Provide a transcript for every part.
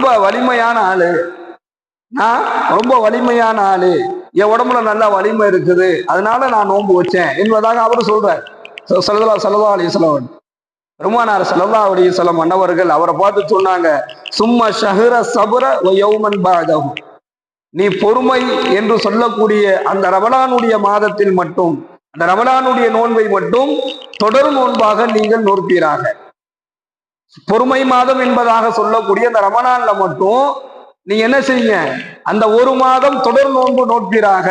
ரொம்ப வலிமையான ஆளு, நான் ரொம்ப வலிமையான ஆளு, என் உடம்புல நல்லா வலிமை இருக்குது, அதனால நான் நோன்பு வச்சேன் என்பதாக அவரு சொல்றார். ஸல்லல்லாஹு அலைஹி வஸல்லம் பெருமானார் ஸல்லல்லாஹு அலைஹி வஸல்லம் அன்னவர்கள் அவரை பார்த்து சொன்னாங்க, சும்ம ஷஹ்ர ஸப்ர வ யௌமன் பஅதஹு, நீ பொறுமை என்று சொல்லக்கூடிய அந்த ரமலானுடைய மாதத்தில் மட்டும், அந்த ரமலானுடைய நோன்பை மட்டும் தொடர் நோன்பாக நீங்கள் நோற்பீராக. பொறுமை மாதம் என்பதாக சொல்லக்கூடிய அந்த ரமலான்ல மட்டும் நீங்க என்ன செய்யுங்க, அந்த ஒரு மாதம் தொடர் நோன்பு நோற்பீராக.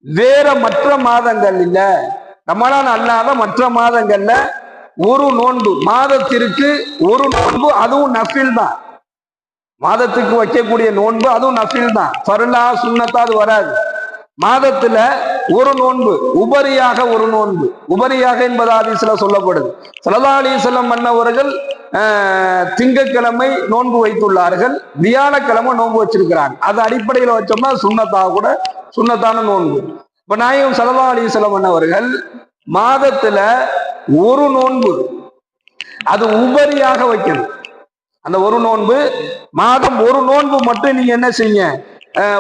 வேற மற்ற மாதங்கள் இல்ல, ரமலான் அல்லாத மற்ற மாதங்கள்ல ஒரு நோன்பு, மாதத்திற்கு ஒரு நோன்பு, அதுவும் நஃபில் தான். மாதத்துக்கு வைக்கக்கூடிய நோன்பு அதுவும் நஃபில் தான், ஃபர்லா சுன்னத்தா அது வராது. மாதத்துல ஒரு நோன்பு, உபரியாக ஒரு நோன்பு, உபரியாக என்பது ஹதீஸ்ல சொல்லப்படுது. ஸல்லல்லாஹு அலைஹி வஸல்லம் அன்னவர்கள் திங்கட்கிழமை நோன்பு வைத்துள்ளார்கள், வியாழக்கிழமை நோன்பு வச்சிருக்கிறாங்க. அது அடிப்படையில் வச்சோம்னா சுன்னத்தாக கூட சுன்னத்தான நோன்பு. இப்ப நாயகம் ஸல்லல்லாஹு அலைஹி வஸல்லம் அன்னவர்கள் மாதத்துல ஒரு நோன்பு, அது உபரியாக வைக்கணும். அந்த ஒரு நோன்பு, மாதம் ஒரு நோன்பு மட்டும் நீங்க என்ன செய்யுங்க,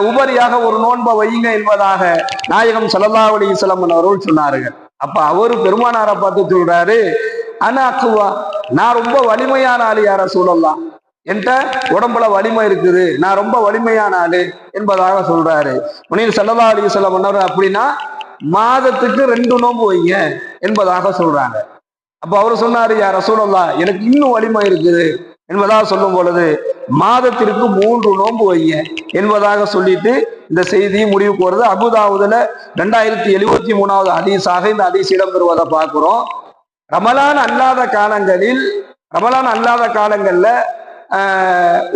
உபரியாக ஒரு நோன்பை வையுங்க என்பதாக நாயகம் ஸல்லல்லாஹு அலைஹி வஸல்லம் அவர்கள் சொன்னார்கள். அப்ப அவரு பெருமானாரை பார்த்து சொல்றாரு, ஆனா அக்குவா, நான் ரொம்ப வலிமையான ஆளு யார சூழல்லாம், என்கிட்ட உடம்புல வலிமை இருக்குது, நான் ரொம்ப வலிமையான ஆளு என்பதாக சொல்றாரு. முனீர் ஸல்லல்லாஹு அலைஹி வஸல்லம் அவர்கள் அப்படின்னா மாதத்துக்கு 2 நோன்பு வைங்க என்பதாக சொல்றாங்க. அப்ப அவரு சொன்னாரு, யார் ரசூலல்லாஹ், எனக்கு இன்னும் வலிமை இருக்குது என்பதாக சொல்லும் பொழுது மாதத்திற்கு 3 நோன்பு வைங்க என்பதாக சொல்லிட்டு இந்த செய்தியை முடிவுக்கு வருது. அபூதாவுதுல 2073வது ஹதீஸாக இந்த ஹதீஸ் இடம்பெறுவதை பார்க்கிறோம். ரமலான் அல்லாத காலங்கள்ல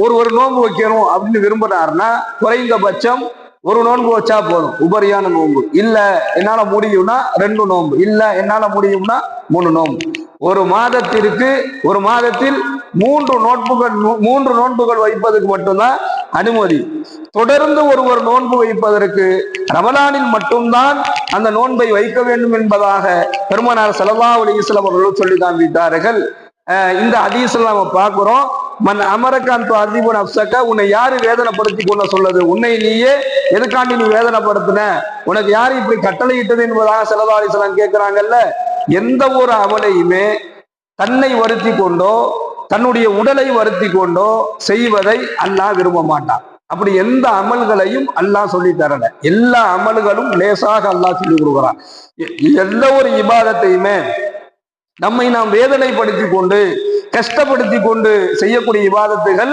ஒரு நோன்பு வைக்கணும் அப்படின்னு விரும்பினாருன்னா குறைந்தபட்சம் ஒரு நோன்பு வச்சா போதும், உபரியான நோன்பு. இல்ல என்னால முடியும்னா 2 நோன்பு, இல்ல என்னால முடியும்னா 3 நோன்பு. ஒரு மாதத்தில் 3 நோன்புகள் வைப்பதற்கு மட்டும்தான் அனுமதி. தொடர்ந்து ஒருவர் நோன்பு வைப்பதற்கு ரமலானில் மட்டும்தான் அந்த நோன்பை வைக்க வேண்டும் என்பதாக பெருமானார் ஸல்லல்லாஹு அலைஹி வஸல்லம் அவர்கள் சொல்லி காண்பித்தார்கள். இந்த ஹதீஸ்ல நம்ம பார்க்கிறோம், மன் அமரகான் துஅதிபு நஃப்ஸக, உன்னை யாரு வேதனைப்படுத்தி கொள்ள சொல்லது, உன்னை நீயே எதுக்காண்டி நீ வேதனைப்படுத்தின, உனக்கு யாரு இப்படி கட்டளையிட்டது என்பதாக ஸல்லல்லாஹு அலைஹி வஸல்லம் கேட்கிறாங்கல்ல. எந்த ஒரு அமலையுமே தன்னை வருத்தி கொண்டோ தன்னுடைய உடலை வருத்தி கொண்டோ செய்வதை அல்லாஹ் விரும்ப மாட்டான். அப்படி எந்த அமல்களையும் அல்லாஹ் சொல்லி தரல, எல்லா அமல்களும் லேசாக அல்லாஹ் சொல்லி கொடுக்குறான். எந்த ஒரு இபாதத்தையுமே நம்மை நாம் வேதனைப்படுத்தி கொண்டு கஷ்டப்படுத்தி கொண்டு செய்யக்கூடிய இபாதத்துகள்